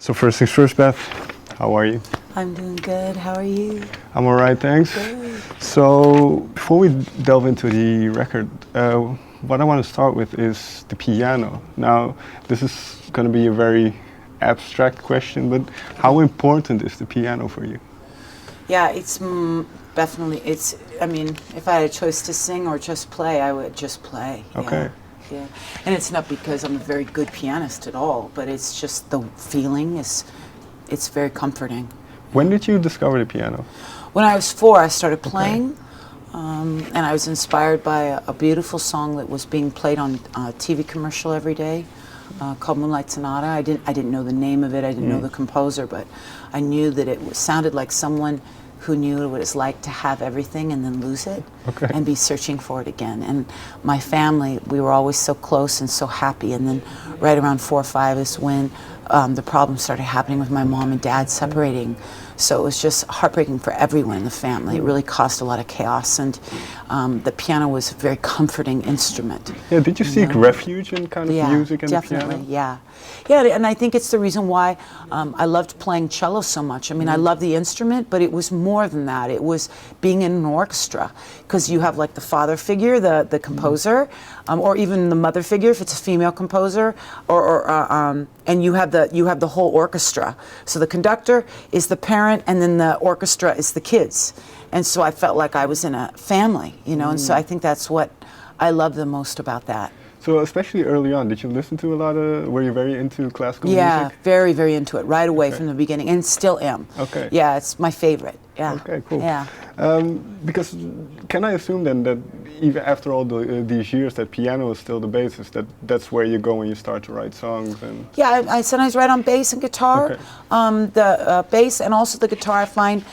So first things first, Beth, how are you? I'm doing good. How are you? I'm all right, thanks. Good. So before we delve into the record, what I want to start with is the piano. Now, this is going to be a very abstract question, but how important is the piano for you? Yeah, it's definitely, I mean, if I had a choice to sing or just play, I would just play. Okay. Yeah. And it's not because I'm a very good pianist at all, but it's just the feeling it's very comforting. When did you discover the piano? When I was 4, I started playing, and I was inspired by a beautiful song that was being played on a TV commercial every day, called Moonlight Sonata. I didn't know the name of it, I didn't know the composer, but I knew that it sounded like someone who knew what it's like to have everything and then lose it, and be searching for it again. And my family, we were always so close and so happy, and then right around 4 or 5 is when the problems started happening with my mom and dad separating. So it was just heartbreaking for everyone in the family. It really caused a lot of chaos, and the piano was a very comforting instrument. Yeah, did you seek refuge in kind of music and definitely, the piano? Yeah, and I think it's the reason why I loved playing cello so much. I mean, I love the instrument, but it was more than that. It was being in an orchestra, because you have like the father figure, the composer, or even the mother figure if it's a female composer, and you have the whole orchestra. So the conductor is the parent, and then the orchestra is the kids. And so I felt like I was in a family, you know, and so I think that's what I love the most about that. So especially early on, did you listen to were you very into classical music? Yeah, very, very into it right away from the beginning, and still am. Okay. Yeah, it's my favorite. Yeah. Okay, cool. Yeah. Because can I assume then that even after all these years, that piano is still the basis, that's where you go when you start to write songs? And Yeah, I sometimes write on bass and guitar. Okay. The bass and also the guitar I find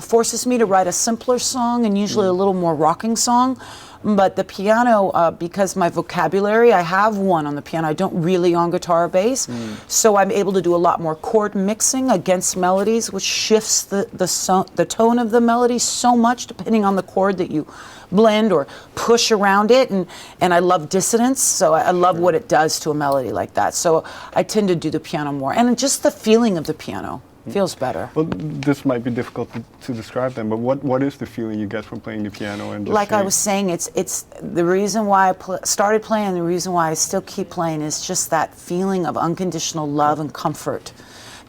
forces me to write a simpler song and usually a little more rocking song. But the piano, because my vocabulary, I have one on the piano. I don't really on guitar or bass. So I'm able to do a lot more chord mixing against melodies, which shifts the tone of the melody so much depending on the chord that you blend or push around it. And I love dissonance, so I love what it does to a melody like that. So I tend to do the piano more. And just the feeling of the piano feels better. Well, this might be difficult to describe then, but what is the feeling you get from playing the piano? And just like I was saying, it's the reason why I started playing, and the reason why I still keep playing is just that feeling of unconditional love and comfort,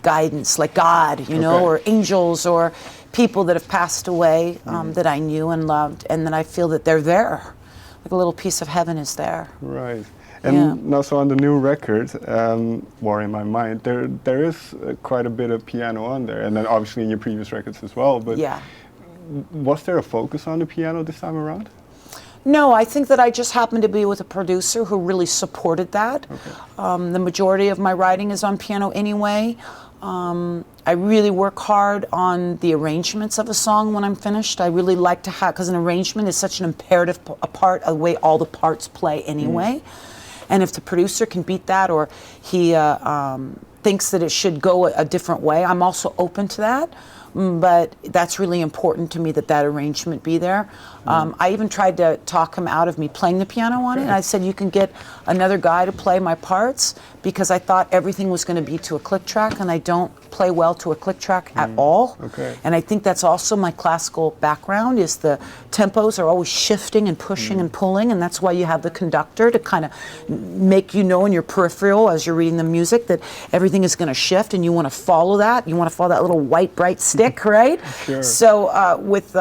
guidance, like God, you know, or angels, or people that have passed away that I knew and loved, and then I feel that they're there, like a little piece of heaven is there. Right. And now, so on the new record, War in My Mind, there is quite a bit of piano on there, and then obviously in your previous records as well. But was there a focus on the piano this time around? No, I think that I just happened to be with a producer who really supported that. The majority of my writing is on piano anyway. I really work hard on the arrangements of a song when I'm finished. I really like to have, because an arrangement is such an imperative part of the way all the parts play anyway. And if the producer can beat that, or he thinks that it should go a different way, I'm also open to that. But that's really important to me, that arrangement be there. I even tried to talk him out of me playing the piano on it. And I said, you can get another guy to play my parts, because I thought everything was going to be to a click track, and I don't play well to a click track at all. And I think that's also my classical background, is the tempos are always shifting and pushing and pulling, and that's why you have the conductor to kind of make you know in your peripheral as you're reading the music that everything is going to shift, and you want to follow that. You want to follow that little white bright stick, right? So with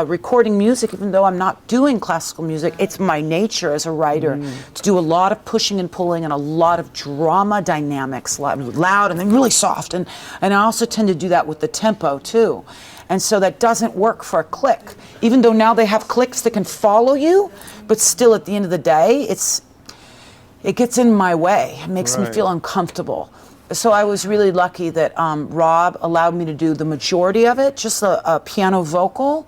recording music, even though I'm not doing classical music, it's my nature as a writer to do a lot of pushing and pulling and a lot of drama dynamics, loud and then really soft, and I also tend to do that with the tempo too. And so that doesn't work for a click, even though now they have clicks that can follow you, but still at the end of the day, it gets in my way. It makes me feel uncomfortable. So I was really lucky that Rob allowed me to do the majority of it, just a piano vocal,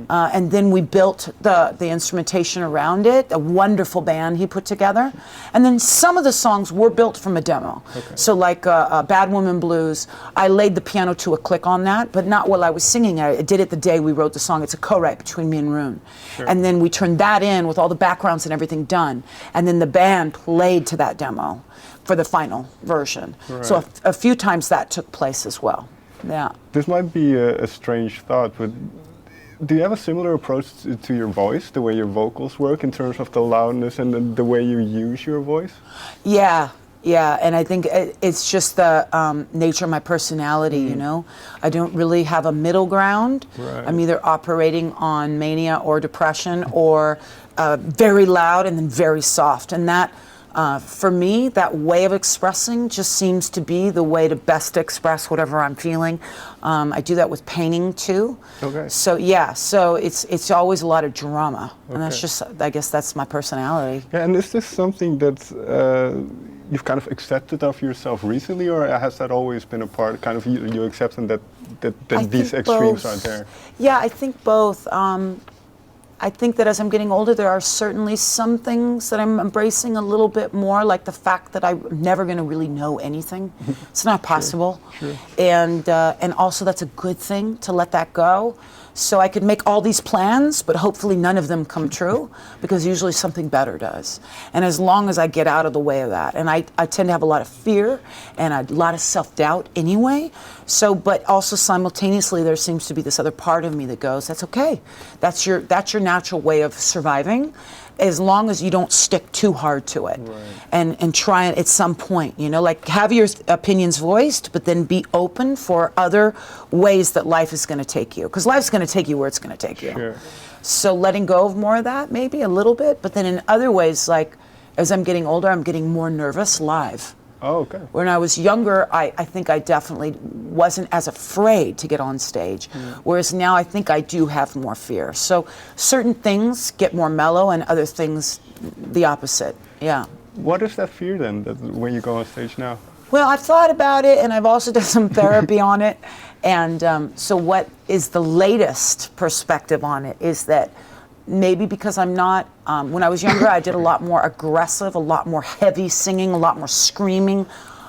and then we built the instrumentation around it, a wonderful band he put together. And then some of the songs were built from a demo. So like Bad Woman Blues, I laid the piano to a click on that, but not while I was singing. I did it the day we wrote the song. It's a co-write between me and Rune. And then we turned that in with all the backgrounds and everything done. And then the band played to that demo. for the final version. Right. So a few times that took place as well. Yeah. This might be a strange thought, but do you have a similar approach to your voice, the way your vocals work in terms of the loudness and the way you use your voice? Yeah, yeah, and I think it's just the nature of my personality, you know? I don't really have a middle ground. Right. I'm either operating on mania or depression or very loud and then very soft. And that, for me, that way of expressing just seems to be the way to best express whatever I'm feeling. I do that with painting too. Okay. So yeah, so it's always a lot of drama, and that's Okay. just, I guess that's my personality. Yeah, and is this something that you've kind of accepted of yourself recently, or has that always been a part, kind of you accepting that I these think extremes both. are there? Yeah, I think both. I think that as I'm getting older, there are certainly some things that I'm embracing a little bit more, like the fact that I'm never going to really know anything. It's not possible. Sure. And also that's a good thing to let that go. So I could make all these plans, but hopefully none of them come true, because usually something better does. And as long as I get out of the way of that, and I tend to have a lot of fear and a lot of self-doubt anyway, so, but also simultaneously there seems to be this other part of me that goes, that's okay. That's your natural way of surviving, as long as you don't stick too hard to it. Right. And try it at some point, you know, like have your opinions voiced, but then be open for other ways that life is going to take you, because life's going to take you where it's going to take you. Sure. So letting go of more of that, maybe a little bit, but then in other ways, like as I'm getting older, I'm getting more nervous live. Oh, okay. When I was younger, I think I definitely wasn't as afraid to get on stage, whereas now I think I do have more fear. So certain things get more mellow and other things the opposite, yeah. What is that fear then, that when you go on stage now? Well, I've thought about it, and I've also done some therapy on it. And so what is the latest perspective on it is that maybe because I'm not, when I was younger, I did a lot more aggressive, a lot more heavy singing, a lot more screaming,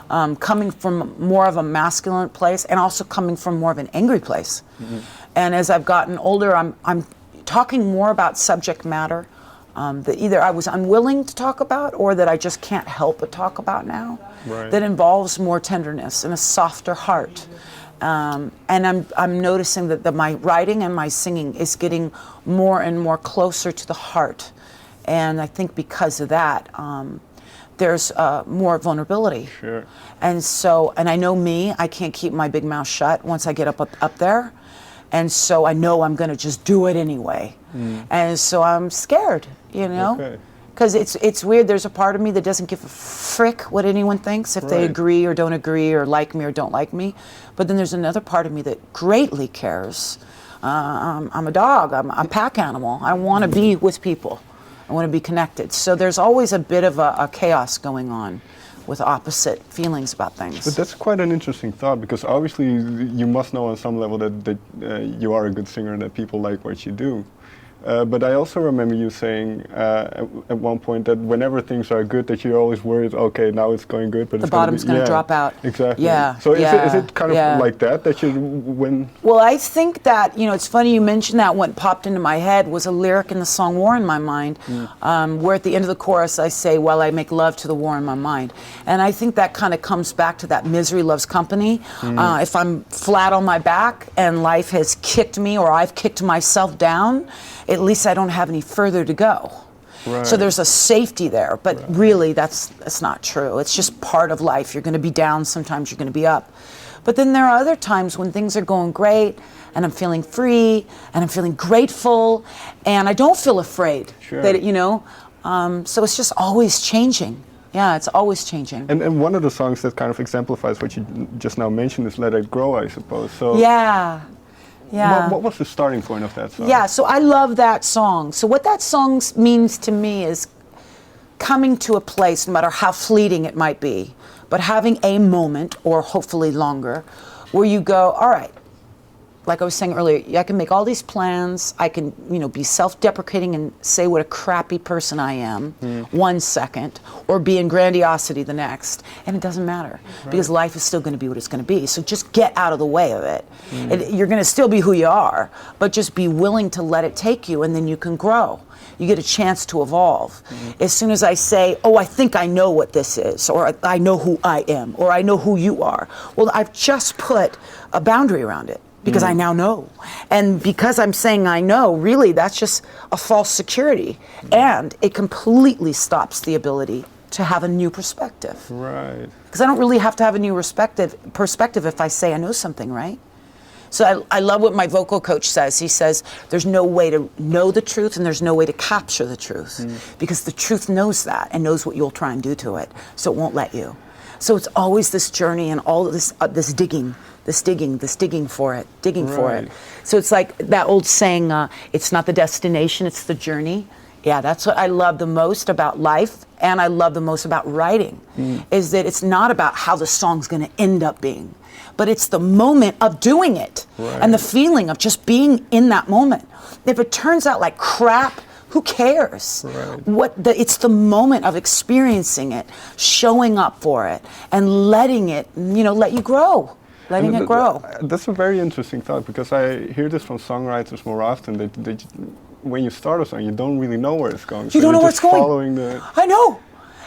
coming from more of a masculine place and also coming from more of an angry place. Mm-hmm. And as I've gotten older, I'm talking more about subject matter that either I was unwilling to talk about or that I just can't help but talk about now. Right. That involves more tenderness and a softer heart. And I'm noticing that my writing and my singing is getting more and more closer to the heart. And I think because of that, there's more vulnerability. Sure. And so, and I know me, I can't keep my big mouth shut once I get up there. And so I know I'm going to just do it anyway. And so I'm scared, you know? Okay. Because it's weird, there's a part of me that doesn't give a frick what anyone thinks, if they Right. agree or don't agree or like me or don't like me. But then there's another part of me that greatly cares. I'm a dog, I'm a pack animal. I want to be with people. I want to be connected. So there's always a bit of a chaos going on with opposite feelings about things. But that's quite an interesting thought, because obviously you must know on some level that you are a good singer and that people like what you do. But I also remember you saying at one point that whenever things are good, that you're always worried, okay, now it's going good, but The it's gonna bottom's going to drop out. Exactly. Yeah. So yeah, is it kind of yeah. like that you, when... Well, I think that, you know, it's funny you mentioned that. What popped into my head was a lyric in the song War in My Mind, where at the end of the chorus I say, well, I make love to the war in my mind. And I think that kind of comes back to that misery loves company. If I'm flat on my back and life has kicked me or I've kicked myself down, at least I don't have any further to go. Right. So there's a safety there, but really that's not true. It's just part of life. You're going to be down, sometimes you're going to be up. But then there are other times when things are going great and I'm feeling free and I'm feeling grateful and I don't feel afraid. Sure. That, you know, so it's just always changing. Yeah, it's always changing. And one of the songs that kind of exemplifies what you just now mentioned is Let It Grow, I suppose. So Yeah. Yeah. what was the starting point of that song? Yeah, so I love that song. So what that song means to me is coming to a place, no matter how fleeting it might be, but having a moment, or hopefully longer, where you go, all right, like I was saying earlier, I can make all these plans. I can, be self-deprecating and say what a crappy person I am 1 second, or be in grandiosity the next, and it doesn't matter because life is still going to be what it's going to be. So just get out of the way of it. You're going to still be who you are, but just be willing to let it take you, and then you can grow. You get a chance to evolve. As soon as I say, oh, I think I know what this is, or I know who I am, or I know who you are, well, I've just put a boundary around it. Because I now know. And because I'm saying I know, really, that's just a false security. And it completely stops the ability to have a new perspective. Right. Because I don't really have to have a new perspective if I say I know something, right? So I love what my vocal coach says. He says, there's no way to know the truth and there's no way to capture the truth. Because the truth knows that and knows what you'll try and do to it. So it won't let you. So it's always this journey and all of this digging for it. So it's like that old saying, it's not the destination, it's the journey. Yeah, that's what I love the most about life, and I love the most about writing, is that it's not about how the song's gonna end up being, but it's the moment of doing it, and the feeling of just being in that moment. If it turns out like crap, who cares? It's the moment of experiencing it, showing up for it, and letting it, let you grow. Letting it grow. That's a very interesting thought, because I hear this from songwriters more often. That when you start a song, you don't really know where it's going. You don't know where it's going. Following the. I know.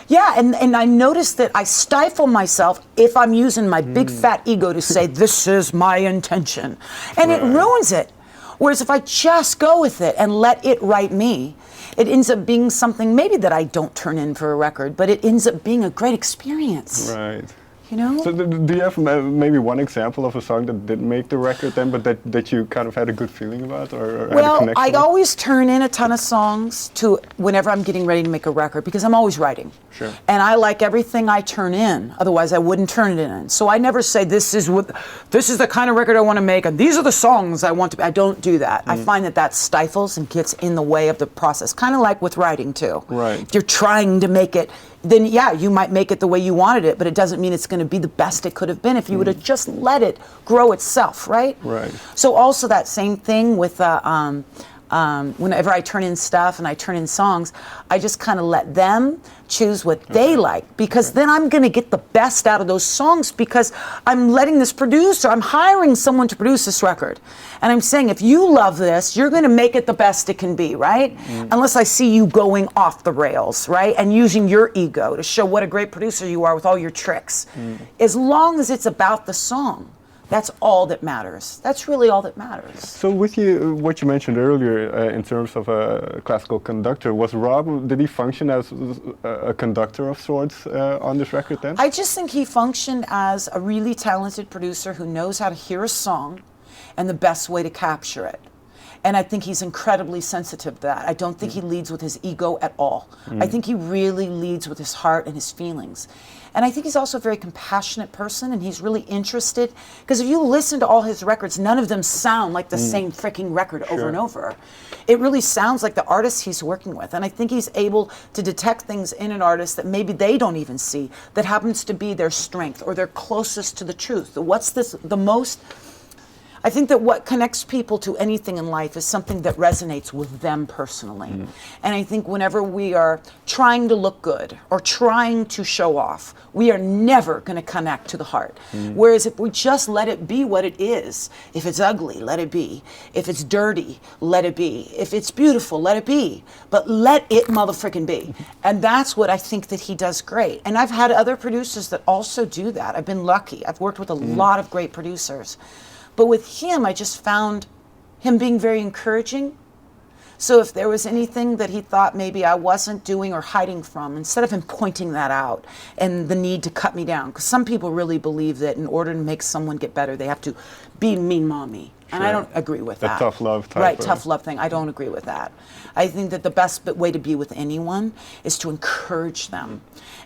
Yeah, and I notice that I stifle myself if I'm using my big fat ego to say this is my intention, and it ruins it. Whereas if I just go with it and let it write me, it ends up being something maybe that I don't turn in for a record, but it ends up being a great experience. Right. So do you have maybe one example of a song that didn't make the record then, but that you kind of had a good feeling about, or had a connection I with? always turn in a ton of songs to whenever I'm getting ready to make a record, because I'm always writing. Sure. And I like everything I turn in, otherwise I wouldn't turn it in. So I never say this is the kind of record I want to make, and these are the songs I want to. I don't do that. I find that stifles and gets in the way of the process. Kind of like with writing too. Right. If you're trying to make it, then yeah, you might make it the way you wanted it, but it doesn't mean it's going to be the best it could have been if you would have just let it grow itself, right? Right. So also that same thing with whenever I turn in stuff and I turn in songs, I just kind of let them choose what they like, because then I'm going to get the best out of those songs, because I'm letting this producer, I'm hiring someone to produce this record. And I'm saying, if you love this, you're going to make it the best it can be, right? Unless I see you going off the rails, right? And using your ego to show what a great producer you are with all your tricks. As long as it's about the song. That's all that matters. That's really all that matters. So with what you mentioned earlier in terms of a classical conductor, did he function as a conductor of sorts on this record then? I just think he functioned as a really talented producer who knows how to hear a song and the best way to capture it. And I think he's incredibly sensitive to that. I don't think he leads with his ego at all. I think he really leads with his heart and his feelings. And I think he's also a very compassionate person, and he's really interested. Because if you listen to all his records, none of them sound like the same freaking record over and over. It really sounds like the artist he's working with. And I think he's able to detect things in an artist that maybe they don't even see, that happens to be their strength or their closest to the truth. I think that what connects people to anything in life is something that resonates with them personally. And I think whenever we are trying to look good or trying to show off, we are never going to connect to the heart. Whereas if we just let it be what it is, if it's ugly, let it be. If it's dirty, let it be. If it's beautiful, let it be. But let it motherfucking be. And that's what I think that he does great. And I've had other producers that also do that. I've been lucky. I've worked with a lot of great producers. But with him, I just found him being very encouraging. So if there was anything that he thought maybe I wasn't doing or hiding from, instead of him pointing that out and the need to cut me down, because some people really believe that in order to make someone get better, they have to be mean mommy. And I don't agree with that. The tough love type. Right, tough love thing. I don't agree with that. I think that the best way to be with anyone is to encourage them.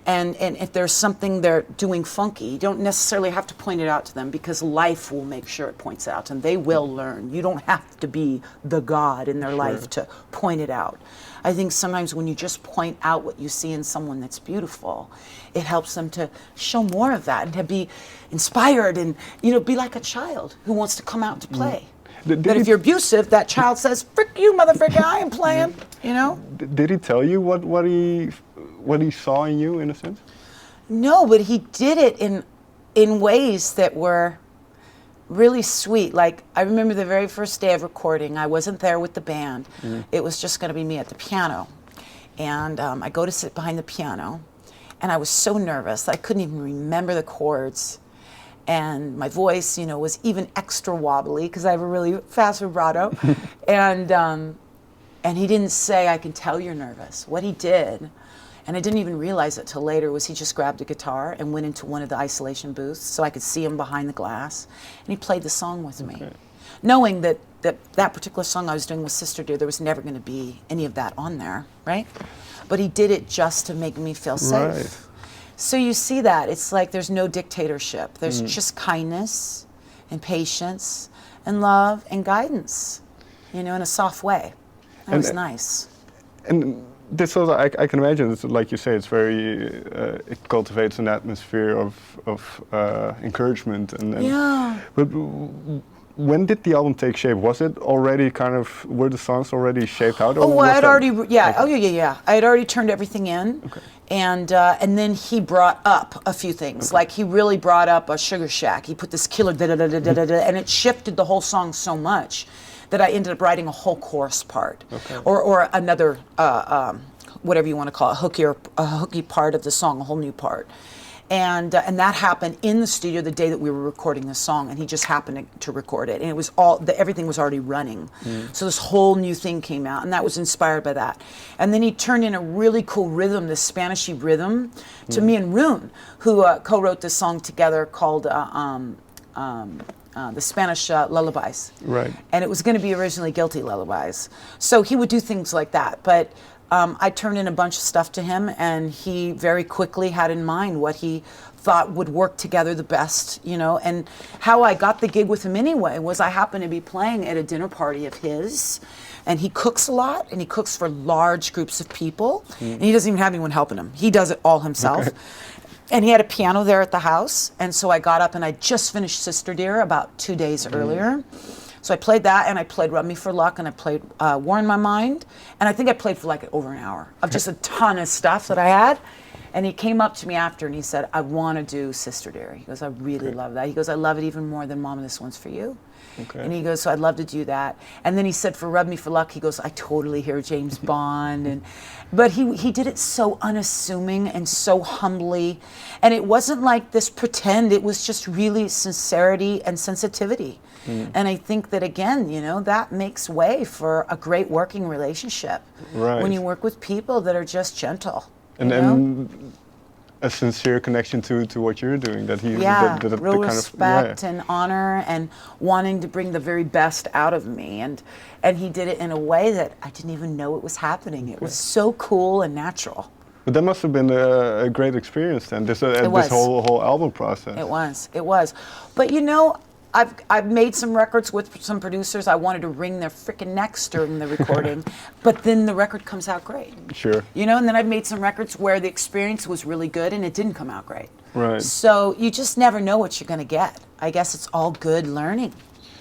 And if there's something they're doing funky, you don't necessarily have to point it out to them, because life will make sure it points it out and they will learn. You don't have to be the God in their life to point it out. I think sometimes when you just point out what you see in someone that's beautiful, it helps them to show more of that and to be inspired and, be like a child who wants to come out to play. But if you're abusive, that child says, "Frick you, motherfucker! I ain't playing." You know? Did he tell you what he saw in you, in a sense? No, but he did it in ways that were really sweet. Like, I remember the very first day of recording, I wasn't there with the band. It was just going to be me at the piano. And I go to sit behind the piano, and I was so nervous that I couldn't even remember the chords. And my voice, you know, was even extra wobbly because I have a really fast vibrato. And he didn't say, "I can tell you're nervous." What he did, and I didn't even realize it till later, was he just grabbed a guitar and went into one of the isolation booths so I could see him behind the glass, and he played the song with me, knowing that particular song I was doing with Sister Dear, there was never going to be any of that on there, right? But he did it just to make me feel safe. Right. So you see that, it's like there's no dictatorship. There's just kindness and patience and love and guidance, you know, in a soft way. That was nice. And this also, I can imagine, it's, like you say, it's very, it cultivates an atmosphere of encouragement. Yeah. But when did the album take shape? Was it already kind of, were the songs already shaped out? Oh, I had already, yeah. Okay. Oh, yeah. I had already turned everything in. Okay. And then he brought up a few things. Like, he really brought up a Sugar Shack. He put this killer da-da-da-da-da-da, and it shifted the whole song so much that I ended up writing a whole chorus part, or another, whatever you want to call it, a hooky part of the song, a whole new part. And that happened in the studio the day that we were recording the song, and he just happened to record it. And it was everything was already running. So this whole new thing came out, and that was inspired by that. And then he turned in a really cool rhythm, this Spanishy rhythm, to me and Rune, who co-wrote this song together called the Spanish lullabies. Right. And it was going to be originally Guilty Lullabies. So he would do things like that. But I turned in a bunch of stuff to him, and he very quickly had in mind what he thought would work together the best, you know. And how I got the gig with him anyway was I happened to be playing at a dinner party of his, and he cooks a lot, and he cooks for large groups of people, and he doesn't even have anyone helping him. He does it all himself. Okay. And he had a piano there at the house, and so I got up and I just finished Sister Dear about 2 days earlier. So I played that, and I played Rub Me for Luck, and I played War in My Mind, and I think I played for like over an hour of just a ton of stuff that I had. And he came up to me after and he said, "I want to do Sister Dear." He goes, "I really love that." He goes, "I love it even more than Mama, This One's for You." Okay. And he goes, "So I'd love to do that." And then he said, for Rub Me for Luck, he goes, "I totally hear James Bond." But he did it so unassuming and so humbly. And it wasn't like this pretend, it was just really sincerity and sensitivity. And I think that, again, you know, that makes way for a great working relationship. Right. When you work with people that are just gentle. And a sincere connection to what you're doing, that he real respect and honor and wanting to bring the very best out of me, and he did it in a way that I didn't even know it was happening. It was so cool and natural. But that must have been a great experience then, this whole album process. It was. But you know, I've made some records with some producers. I wanted to wring their freaking necks during the recording, but then the record comes out great. Sure. You know, and then I've made some records where the experience was really good and it didn't come out great. Right. So you just never know what you're going to get. I guess it's all good learning.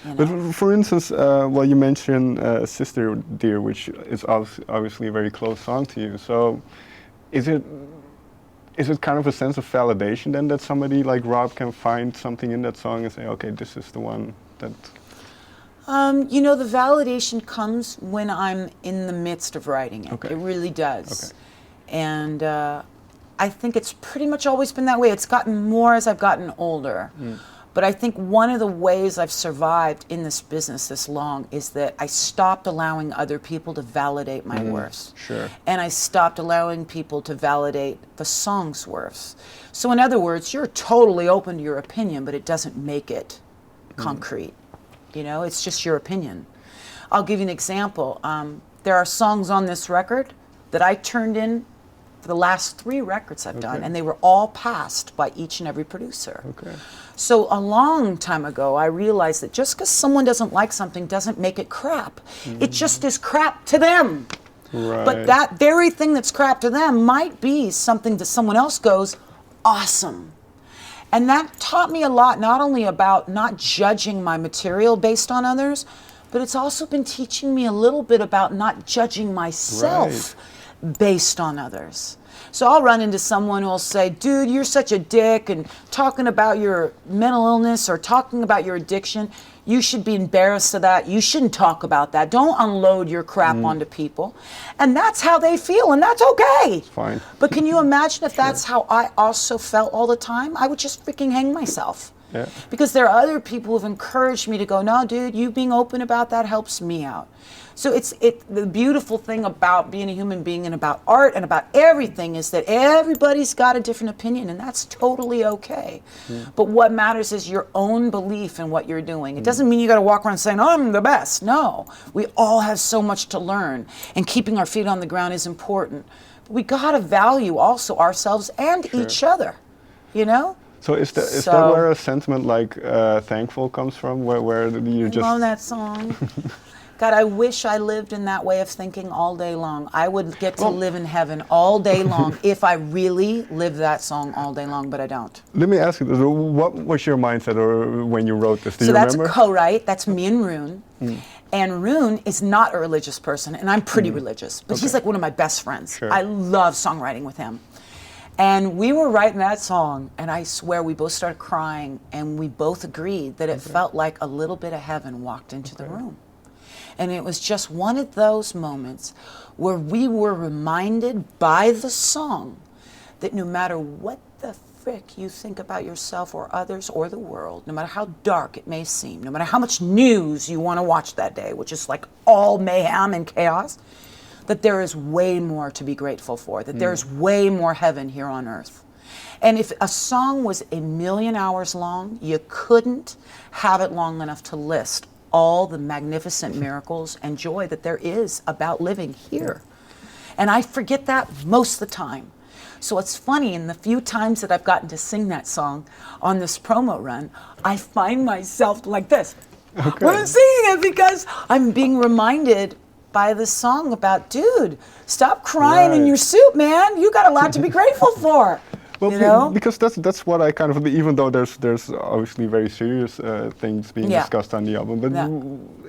You know? But for instance, well, you mentioned Sister Dear, which is obviously a very close song to you. So is it kind of a sense of validation then that somebody like Rob can find something in that song and say, okay, this is the one that... You know, the validation comes when I'm in the midst of writing it. Okay. It really does. Okay. And I think it's pretty much always been that way. It's gotten more as I've gotten older. But I think one of the ways I've survived in this business this long is that I stopped allowing other people to validate my worth. Sure. And I stopped allowing people to validate the song's worth. So in other words, you're totally open to your opinion, but it doesn't make it concrete. You know, it's just your opinion. I'll give you an example. There are songs on this record that I turned in for the last 3 records I've done, and they were all passed by each and every producer. Okay. So a long time ago, I realized that just because someone doesn't like something doesn't make it crap. It just is crap to them. Right. But that very thing that's crap to them might be something that someone else goes, awesome. And that taught me a lot, not only about not judging my material based on others, but it's also been teaching me a little bit about not judging myself based on others. So I'll run into someone who'll say, dude, you're such a dick, and talking about your mental illness or talking about your addiction, you should be embarrassed of that. You shouldn't talk about that. Don't unload your crap onto people. And that's how they feel, and that's okay. It's fine. But can you imagine if that's how I also felt all the time? I would just freaking hang myself. Yeah. Because there are other people who've encouraged me to go, no, dude, you being open about that helps me out. So the beautiful thing about being a human being and about art and about everything is that everybody's got a different opinion, and that's totally okay. But what matters is your own belief in what you're doing. It doesn't mean you got to walk around saying, I'm the best. No, we all have so much to learn, and keeping our feet on the ground is important. But we got to value also ourselves and each other, you know? So is that where a sentiment like thankful comes from? Where you just... I love that song. God, I wish I lived in that way of thinking all day long. I would get to live in heaven all day long if I really lived that song all day long, but I don't. Let me ask you this. What was your mindset or when you wrote this? Do you that's remember? a co-write. That's me and Rune. And Rune is not a religious person, and I'm pretty religious, but he's like one of my best friends. Sure. I love songwriting with him. And we were writing that song, and I swear we both started crying, and we both agreed that it felt like a little bit of heaven walked into the room. And it was just one of those moments where we were reminded by the song that no matter what the frick you think about yourself or others or the world, no matter how dark it may seem, no matter how much news you want to watch that day, which is like all mayhem and chaos, that there is way more to be grateful for, that there's way more heaven here on earth. And if a song was 1,000,000 hours long, you couldn't have it long enough to list all the magnificent miracles and joy that there is about living here. And I forget that most of the time. So it's funny, in the few times that I've gotten to sing that song on this promo run, I find myself like this. Okay. When I'm singing it, because I'm being reminded by this song about, dude, stop crying in your suit, man. You got a lot to be grateful for. Well, you know? Because that's what I kind of, even though there's obviously very serious things being discussed on the album, but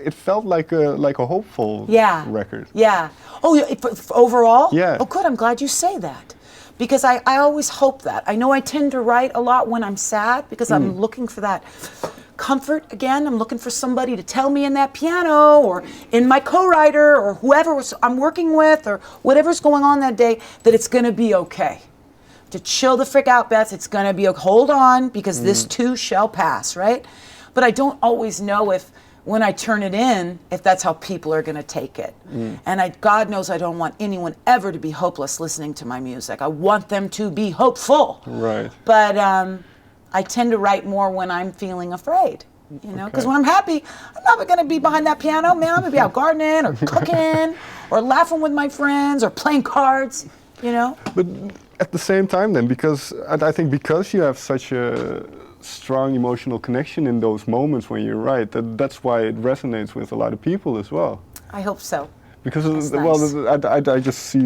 it felt like a hopeful record. Yeah. Oh, overall? Yeah. Oh, good. I'm glad you say that. Because I always hope that. I know I tend to write a lot when I'm sad because I'm looking for that comfort again. I'm looking for somebody to tell me in that piano or in my co-writer or whoever I'm working with or whatever's going on that day that it's going to be okay. To chill the frick out, Beth. It's going to be hold on because this too shall pass, right? But I don't always know if when I turn it in, if that's how people are going to take it. And God knows I don't want anyone ever to be hopeless listening to my music. I want them to be hopeful. Right. But I tend to write more when I'm feeling afraid. You know, because when I'm happy, I'm not going to be behind that piano, man. I'm going to be out gardening or cooking or laughing with my friends or playing cards, you know. But at the same time then, because I think because you have such a strong emotional connection in those moments when you write, that's why it resonates with a lot of people as well. I hope so. Because That's nice. I just see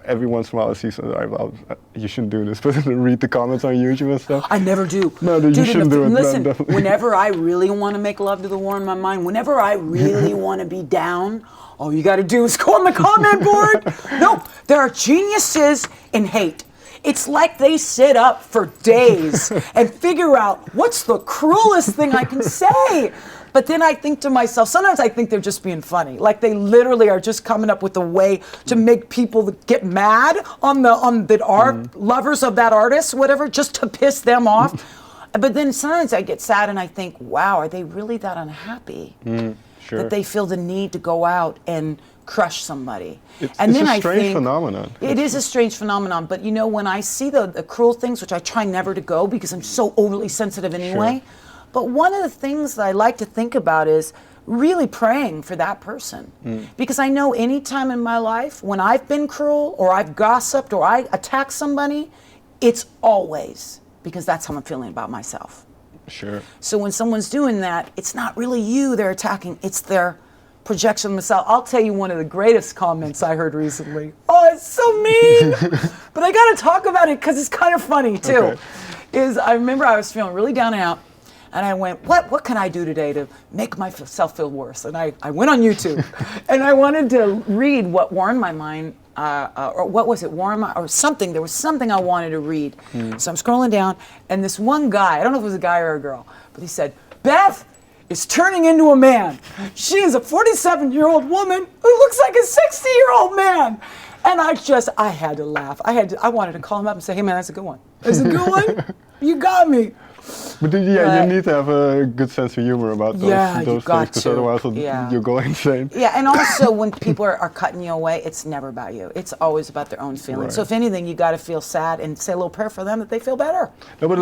every once in a while I see you shouldn't do this, but read the comments on YouTube and stuff. I never do. No, you shouldn't do it. Listen, no, whenever I really want to make love to the war in my mind, whenever I really want to be down, all you got to do is go on the comment board. No, there are geniuses in hate. It's like they sit up for days and figure out what's the cruelest thing I can say. But then I think to myself, sometimes I think they're just being funny. Like they literally are just coming up with a way to make people get mad on that are lovers of that artist, whatever, just to piss them off. But then sometimes I get sad and I think, wow, are they really that unhappy? Sure. That they feel the need to go out and crush somebody. It's a strange phenomenon. It is a strange phenomenon, but you know, when I see the cruel things, which I try never to go because I'm so overly sensitive anyway, but one of the things that I like to think about is really praying for that person. Because I know any time in my life when I've been cruel or I've gossiped or I attack somebody, it's always because that's how I'm feeling about myself. Sure. So when someone's doing that, it's not really you they're attacking, it's their projection of themselves. I'll tell you one of the greatest comments I heard recently. Oh, it's so mean! But I gotta talk about it because it's kind of funny too. Okay. I remember I was feeling really down and out, And I went, what can I do today to make myself feel worse? And I went on YouTube, and I wanted to read what warmed my mind, or what was it, or something. There was something I wanted to read. So I'm scrolling down, and this one guy, I don't know if it was a guy or a girl, but he said, Beth is turning into a man. She is a 47-year-old woman who looks like a 60-year-old man. And I had to laugh. I wanted to call him up and say, hey man, that's a good one. That's a good one. You got me. But you need to have a good sense of humor about those things, because otherwise you'll go insane. Yeah, and also when people are cutting you away, it's never about you. It's always about their own feelings. Right. So if anything, you got to feel sad and say a little prayer for them that they feel better. No, but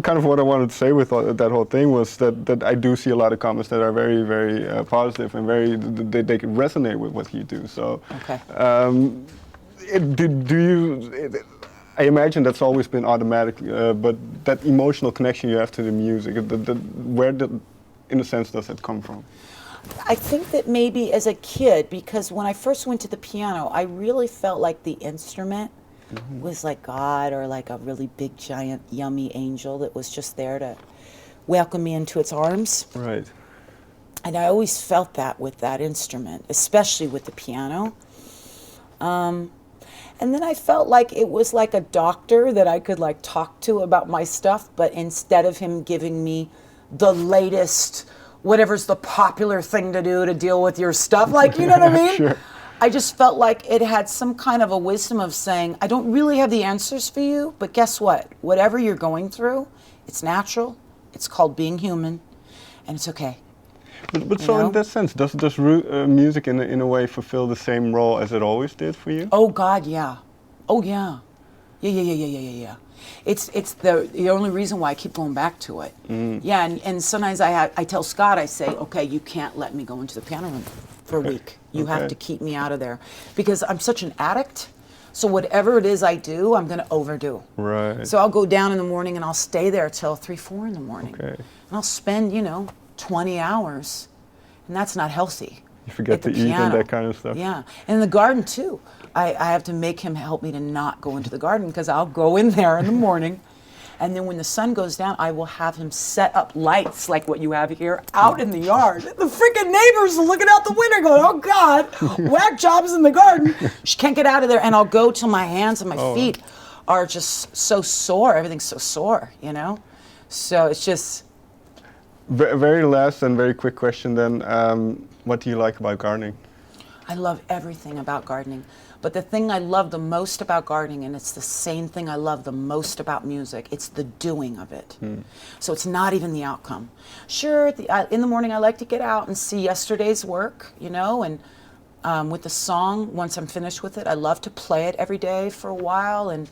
kind of what I wanted to say with that whole thing was that I do see a lot of comments that are very, very positive and they can resonate with what you do. So, okay. I imagine that's always been automatic, but that emotional connection you have to the music, in a sense, does that come from? I think that maybe as a kid, because when I first went to the piano, I really felt like the instrument was like God, or like a really big, giant, yummy angel that was just there to welcome me into its arms. Right. And I always felt that with that instrument, especially with the piano. And then I felt like it was like a doctor that I could like talk to about my stuff, but instead of him giving me the latest, whatever's the popular thing to do to deal with your stuff, like, you know what I mean? Sure. I just felt like it had some kind of a wisdom of saying, I don't really have the answers for you, but guess what? Whatever you're going through, it's natural, it's called being human, and it's okay. But so in that sense, does music in a way fulfill the same role as it always did for you? Oh God, yeah. Oh yeah. Yeah. It's the only reason why I keep going back to it. Yeah, and sometimes I tell Scott, I say, okay, you can't let me go into the piano room for a week. You have to keep me out of there, because I'm such an addict. So whatever it is I do, I'm going to overdo. Right. So I'll go down in the morning and I'll stay there till 3, 4 in the morning. Okay. And I'll spend 20 hours, and that's not healthy. You forget to eat and that kind of stuff. Yeah, and in the garden too. I have to make him help me to not go into the garden, because I'll go in there in the morning, and then when the sun goes down, I will have him set up lights like what you have here out in the yard. The freaking neighbors are looking out the window going, oh God, whack job's in the garden. She can't get out of there, and I'll go till my hands and my feet are just so sore. Everything's so sore, So it's just... Very last and very quick question then. What do you like about gardening? I love everything about gardening. But the thing I love the most about gardening, and it's the same thing I love the most about music, it's the doing of it. So it's not even the outcome. Sure, in the morning I like to get out and see yesterday's work, and with the song, once I'm finished with it, I love to play it every day for a while, and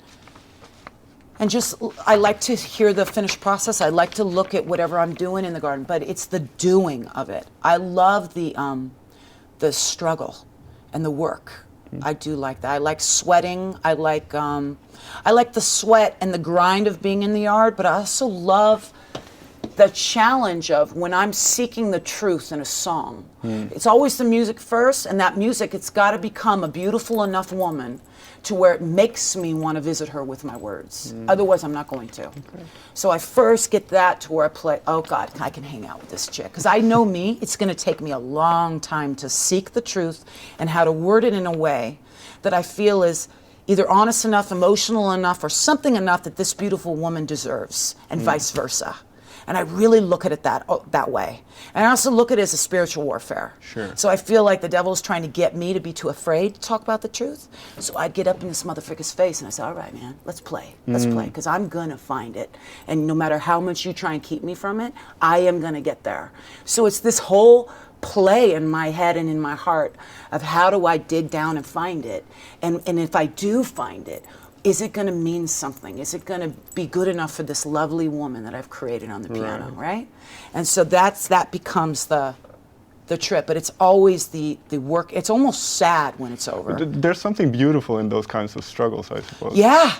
just, I like to hear the finished process. I like to look at whatever I'm doing in the garden, but it's the doing of it. I love the struggle and the work. I do like that. I like sweating. I like the sweat and the grind of being in the yard, but I also love the challenge of when I'm seeking the truth in a song. It's always the music first, and that music, it's got to become a beautiful enough woman to where it makes me want to visit her with my words. Otherwise, I'm not going to. Okay. So I first get that to where I play, oh God, I can hang out with this chick. Because I know me, it's going to take me a long time to seek the truth and how to word it in a way that I feel is either honest enough, emotional enough, or something enough that this beautiful woman deserves, and vice versa. And I really look at it that way. And I also look at it as a spiritual warfare. Sure. So I feel like the devil's trying to get me to be too afraid to talk about the truth. So I get up in this motherfucker's face and I say, all right, man, let's play. Let's play, because I'm going to find it. And no matter how much you try and keep me from it, I am going to get there. So it's this whole play in my head and in my heart of how do I dig down and find it. And if I do find it, is it going to mean something? Is it going to be good enough for this lovely woman that I've created on the piano, right? And so that becomes the trip, but it's always the work. It's almost sad when it's over. There's something beautiful in those kinds of struggles, I suppose. Yeah,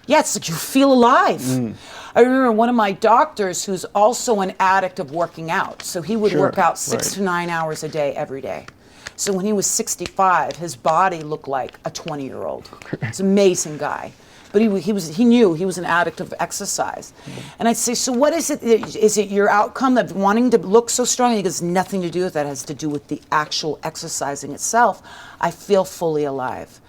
it's like you feel alive. I remember one of my doctors who's also an addict of working out. So he would work out 6 to 9 hours a day every day. So when he was 65, his body looked like a 20-year-old. He's an amazing guy. but he knew he was an addict of exercise. And I'd say, so what is it? Is it your outcome of wanting to look so strong? He goes, nothing to do with that. It has to do with the actual exercising itself. I feel fully alive.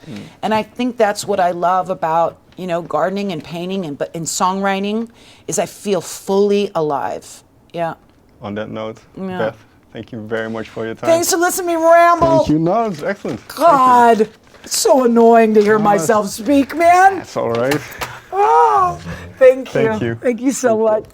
And I think that's what I love about, you know, gardening and painting and but in songwriting is I feel fully alive. Yeah. On that note, Yeah. Beth, thank you very much for your time. Thanks for listening to me ramble. Thank you. No, it's excellent. God, it's so annoying to hear myself speak, man. That's all right. Oh, thank you. Thank you. Thank you so much.